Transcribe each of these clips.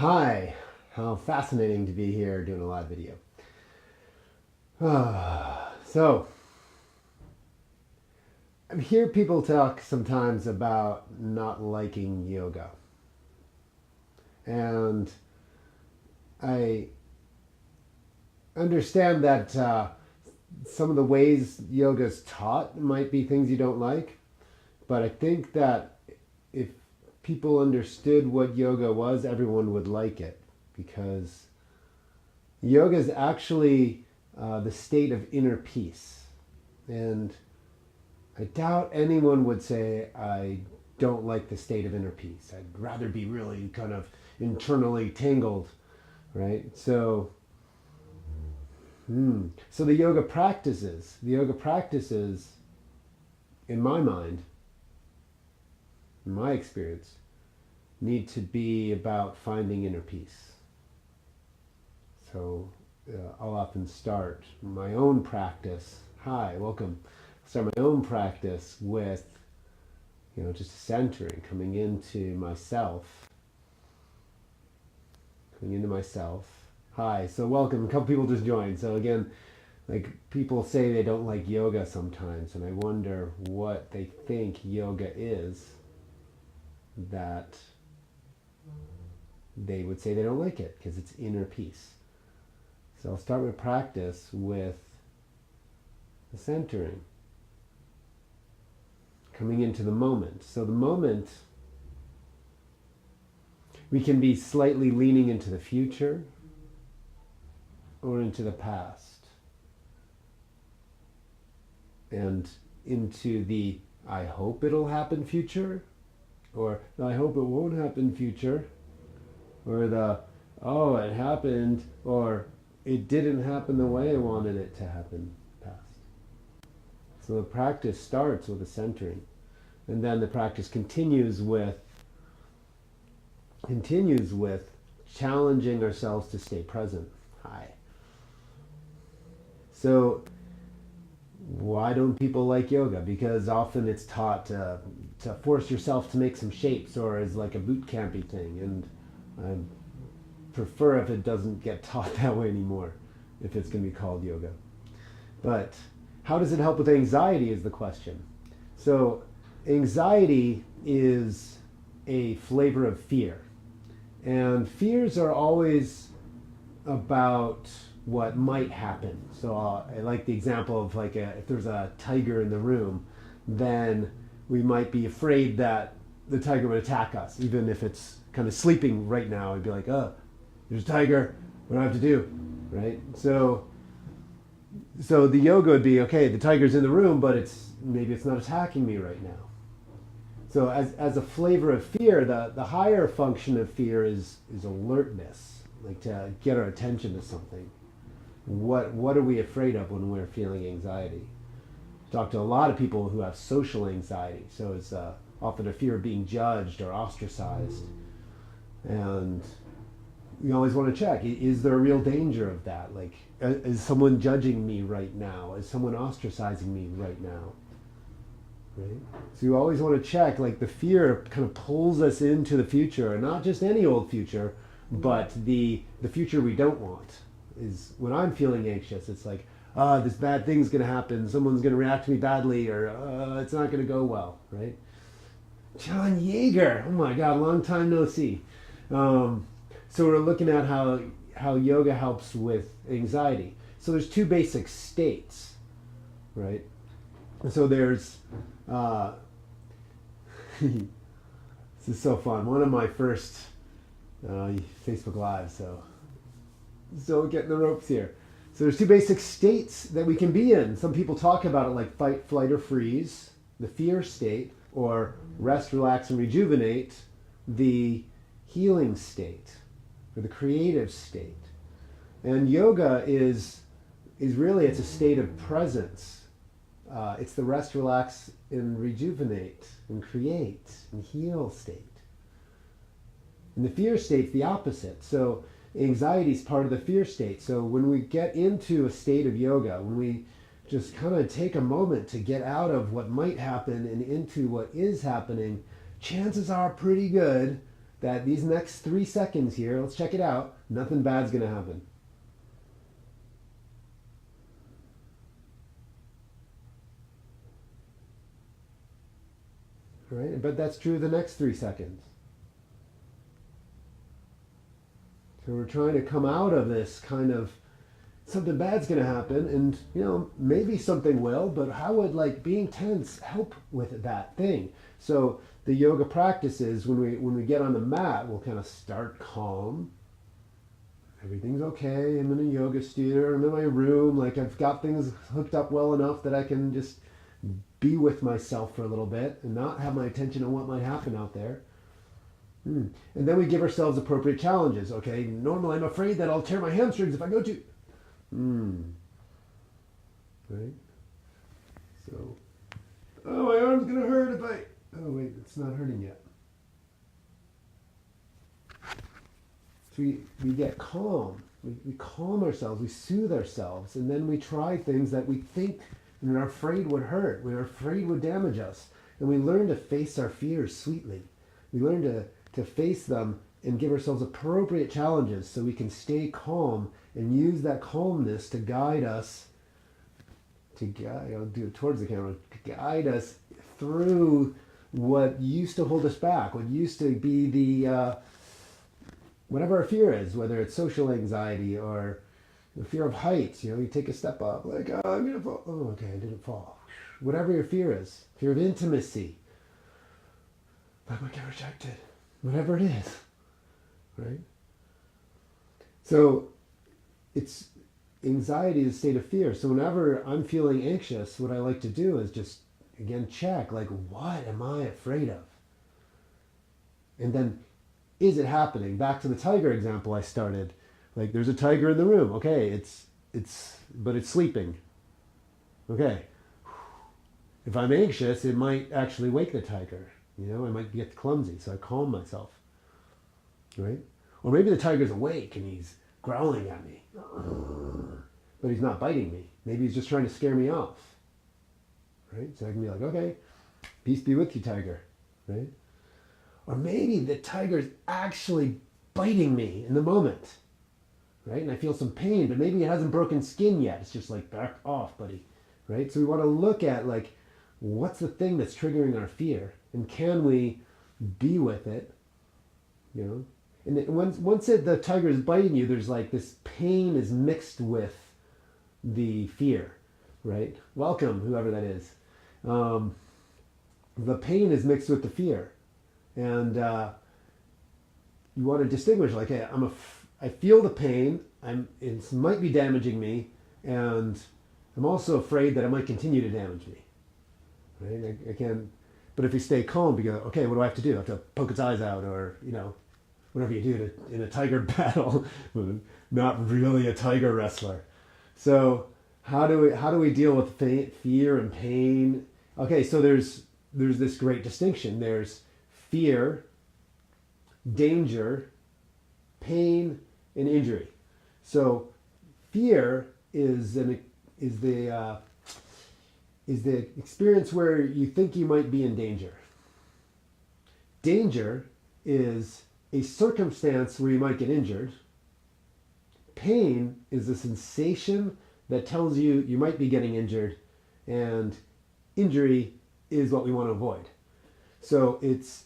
Hi, how fascinating to be here doing a live video. So, I hear people talk sometimes about not liking yoga. And I understand that some of the ways yoga is taught might be things you don't like. But I think that if people understood what yoga was, everyone would like it. Because yoga is actually the state of inner peace. And I doubt anyone would say, I don't like the state of inner peace. I'd rather be really kind of internally tangled, right? So the yoga practices, in my mind, in my experience, need to be about finding inner peace. So I'll often start my own practice. Hi, welcome. Start my own practice with, just centering, coming into myself. Hi, so welcome. A couple people just joined. So again, like people say they don't like yoga sometimes, and I wonder what they think yoga is that they would say they don't like it because it's inner peace. So I'll start my practice with the centering, coming into the moment. So the moment, we can be slightly leaning into the future or into the past and into the I hope it'll happen future, or I hope it won't happen future, or the oh it happened, or it didn't happen the way I wanted it to happen past. So the practice starts with a centering, and then the practice continues with challenging ourselves to stay present. Hi. So why don't people like yoga? Because often it's taught to force yourself to make some shapes, or as like a boot campy thing, and I prefer if it doesn't get taught that way anymore, if it's going to be called yoga. But how does it help with anxiety is the question. So anxiety is a flavor of fear. And fears are always about what might happen. So I like the example of like if there's a tiger in the room, then we might be afraid that the tiger would attack us, even if it's kind of sleeping right now. It'd be like, oh, there's a tiger, what do I have to do, right? So the yoga would be, okay, the tiger's in the room, but maybe it's not attacking me right now. So as a flavor of fear, the higher function of fear is alertness, like to get our attention to something. What are we afraid of when we're feeling anxiety? Talk to a lot of people who have social anxiety. So it's often a fear of being judged or ostracized. And you always want to check, is there a real danger of that? Like, is someone judging me right now? Is someone ostracizing me right now? Right? So you always want to check, like the fear kind of pulls us into the future, and not just any old future, but the future we don't want. Is when I'm feeling anxious, it's like, this bad thing's going to happen, someone's going to react to me badly, or it's not going to go well, right? John Yeager, oh my God, long time no see. So we're looking at how yoga helps with anxiety. So there's two basic states, right? So there's, this is so fun. One of my first Facebook Live, so getting the ropes here. So there's two basic states that we can be in. Some people talk about it like fight, flight, or freeze, the fear state, or rest, relax, and rejuvenate, the healing state, or the creative state. And yoga is really, it's a state of presence. It's the rest, relax, and rejuvenate, and create, and heal state. And the fear state's the opposite. So anxiety is part of the fear state. So when we get into a state of yoga, when we just kind of take a moment to get out of what might happen and into what is happening, chances are pretty good that these next 3 seconds here, let's check it out, nothing bad's going to happen. Right? But that's true the next 3 seconds. So we're trying to come out of this kind of something bad's going to happen, and maybe something will, but how would like being tense help with that thing? So the yoga practices, when we get on the mat, we'll kind of start calm. Everything's okay. I'm in a yoga studio. I'm in my room. Like I've got things hooked up well enough that I can just be with myself for a little bit and not have my attention on what might happen out there. And then we give ourselves appropriate challenges. Okay, normally I'm afraid that I'll tear my hamstrings if I go too. Right? So, oh, my arm's gonna hurt if I. Oh wait, it's not hurting yet. So we get calm. We calm ourselves. We soothe ourselves, and then we try things that we think and are afraid would hurt. We're afraid would damage us, and we learn to face our fears sweetly. We learn to face them and give ourselves appropriate challenges so we can stay calm and use that calmness to guide us, I'll do it towards the camera, to guide us through what used to hold us back, what used to be the, whatever our fear is, whether it's social anxiety or the fear of heights. You take a step up, like, oh, I'm going to fall. Oh, okay, I didn't fall. Whatever your fear is, fear of intimacy, I might get rejected, whatever it is, right? So it's anxiety is a state of fear. So whenever I'm feeling anxious, what I like to do is just, again, check, like, what am I afraid of? And then, is it happening? Back to the tiger example I started. Like, there's a tiger in the room. Okay, but it's sleeping. Okay. If I'm anxious, it might actually wake the tiger. I might get clumsy, so I calm myself. Right? Or maybe the tiger's awake and he's growling at me. But he's not biting me. Maybe he's just trying to scare me off. Right? So I can be like, okay, peace be with you, tiger. Right? Or maybe the tiger's actually biting me in the moment. Right? And I feel some pain, but maybe it hasn't broken skin yet. It's just like, back off, buddy. Right? So we want to look at, like, what's the thing that's triggering our fear? And can we be with it? And then once the tiger is biting you, there's like this pain is mixed with the fear, right? Welcome, whoever that is. The pain is mixed with the fear. And you want to distinguish, like, hey, I feel the pain, it might be damaging me, and I'm also afraid that it might continue to damage me. Right? I can't. But if you stay calm, you go, okay, what do I have to do? I have to poke its eyes out, or whatever you do in a tiger battle. Not really a tiger wrestler. So how do we deal with fear and pain? Okay, so there's this great distinction. There's fear, danger, pain, and injury. So fear is the experience where you think you might be in danger. Danger is a circumstance where you might get injured. Pain is a sensation that tells you you might be getting injured, and injury is what we want to avoid. So it's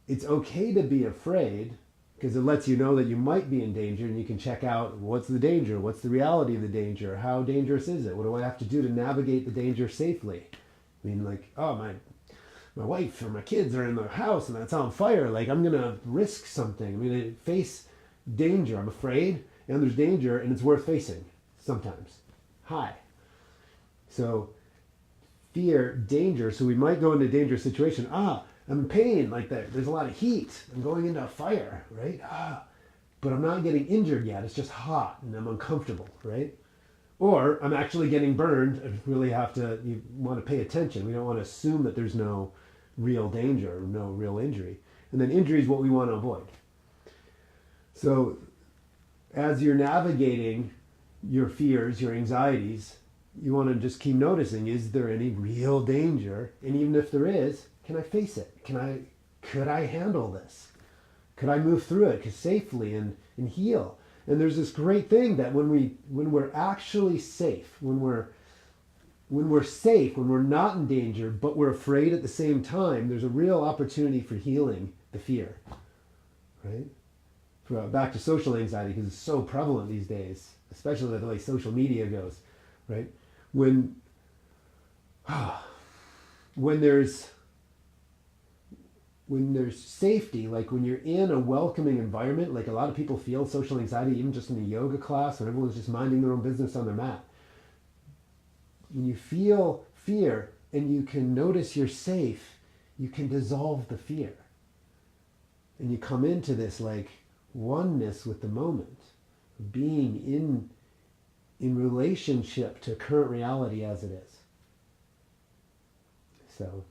okay to be afraid, because it lets you know that you might be in danger, and you can check out what's the danger, what's the reality of the danger, how dangerous is it, what do I have to do to navigate the danger safely? I mean, like, oh, my wife or my kids are in the house and it's on fire, like, I'm gonna risk something. I'm gonna face danger. I'm afraid, and there's danger, and it's worth facing sometimes. Hi. So fear, danger, so we might go into a dangerous situation. I'm in pain, like that. There's a lot of heat. I'm going into a fire, right? But I'm not getting injured yet. It's just hot and I'm uncomfortable, right? Or I'm actually getting burned. You want to pay attention. We don't want to assume that there's no real danger or no real injury. And then injury is what we want to avoid. So as you're navigating your fears, your anxieties, you want to just keep noticing, is there any real danger? And even if there is, can I face it? Could I handle this? Could I move through it safely and heal? And there's this great thing that when we're actually safe, when we're safe, when we're not in danger, but we're afraid at the same time, there's a real opportunity for healing the fear, right? Back to social anxiety, because it's so prevalent these days, especially the way social media goes, right? When when there's safety, like when you're in a welcoming environment, like a lot of people feel social anxiety even just in a yoga class when everyone's just minding their own business on their mat. When you feel fear and you can notice you're safe, you can dissolve the fear. And you come into this like oneness with the moment, being in relationship to current reality as it is. So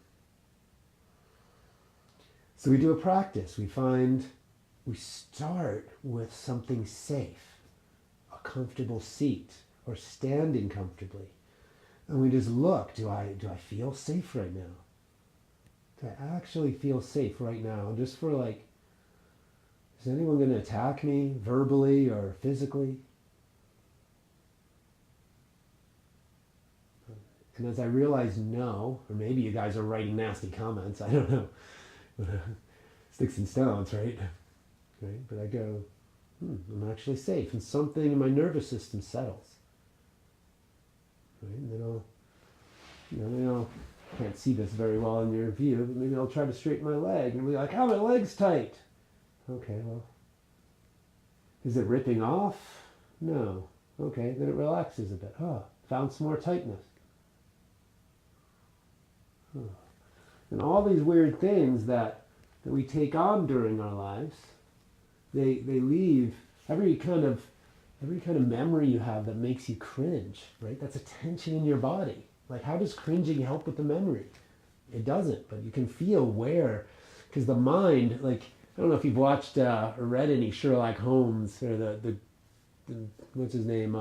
we do a practice. We start with something safe, a comfortable seat, or standing comfortably. And we just look, do I feel safe right now? Do I actually feel safe right now? Just for like, is anyone going to attack me verbally or physically? And as I realize no, or maybe you guys are writing nasty comments, I don't know. Sticks and stones, right? But I go, I'm actually safe. And something in my nervous system settles. Right? And then I'll can't see this very well in your view, but maybe I'll try to straighten my leg and be like, oh, my leg's tight. Okay, well, is it ripping off? No. Okay, then it relaxes a bit. Found some more tightness. And all these weird things that we take on during our lives, they leave every kind of memory you have that makes you cringe, right? That's a tension in your body. Like, how does cringing help with the memory? It doesn't, but you can feel where, because the mind, like, I don't know if you've watched or read any Sherlock Holmes or the what's his name,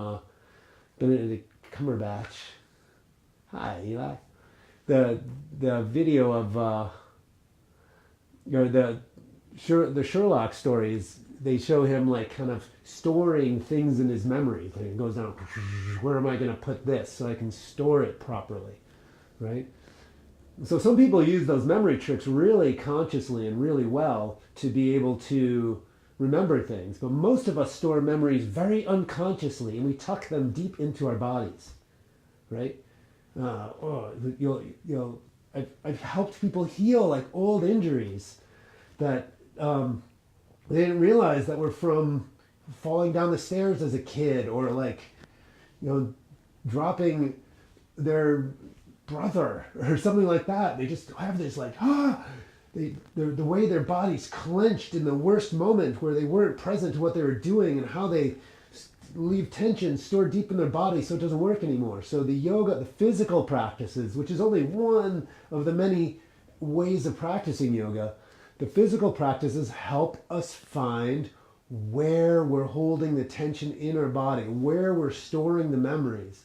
Benedict Cumberbatch. Hi, Eli. The video of the Sherlock stories, they show him like kind of storing things in his memory. Like it goes down, where am I going to put this so I can store it properly, right? So some people use those memory tricks really consciously and really well to be able to remember things. But most of us store memories very unconsciously, and we tuck them deep into our bodies, right? I've helped people heal like old injuries that they didn't realize that were from falling down the stairs as a kid, or like, dropping their brother or something like that. They just have this like, the way their bodies clenched in the worst moment where they weren't present to what they were doing, and how they leave tension stored deep in their body so it doesn't work anymore. So the yoga, the physical practices, which is only one of the many ways of practicing yoga, the physical practices help us find where we're holding the tension in our body, where we're storing the memories.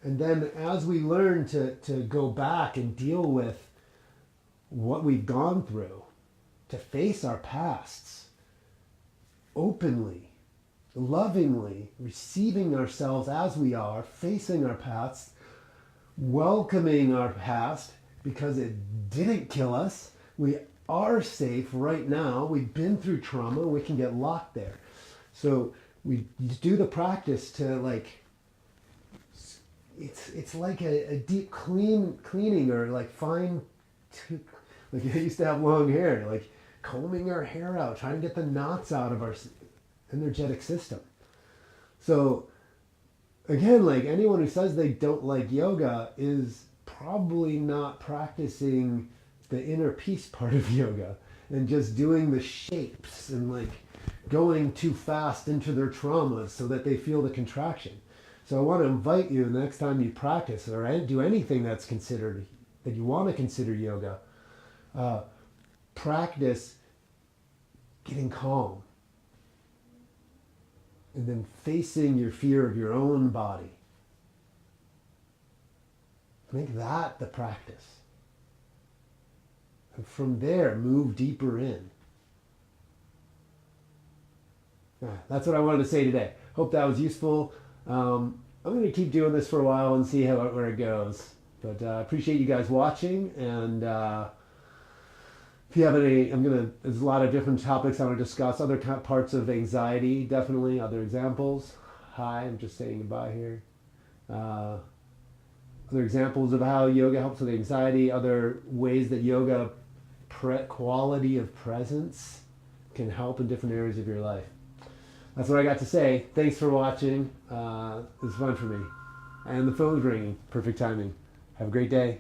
And then as we learn to go back and deal with what we've gone through, to face our pasts openly, lovingly, receiving ourselves as we are, facing our past, welcoming our past because it didn't kill us. We are safe right now. We've been through trauma. We can get locked there. So we do the practice to like, it's like a deep cleaning or like fine, like I used to have long hair, like combing our hair out, trying to get the knots out of our energetic system. So again, like anyone who says they don't like yoga is probably not practicing the inner peace part of yoga and just doing the shapes and like going too fast into their traumas so that they feel the contraction. So I want to invite you the next time you practice or do anything that's considered, that you want to consider yoga, practice getting calm. And then facing your fear of your own body. Make that the practice. And from there, move deeper in. That's what I wanted to say today. Hope that was useful. I'm going to keep doing this for a while and see where it goes. But I appreciate you guys watching. And if you have any, there's a lot of different topics I want to discuss. Other parts of anxiety, definitely. Other examples. Hi, I'm just saying goodbye here. Other examples of how yoga helps with anxiety. Other ways that yoga quality of presence can help in different areas of your life. That's what I got to say. Thanks for watching. It was fun for me. And the phone's ringing. Perfect timing. Have a great day.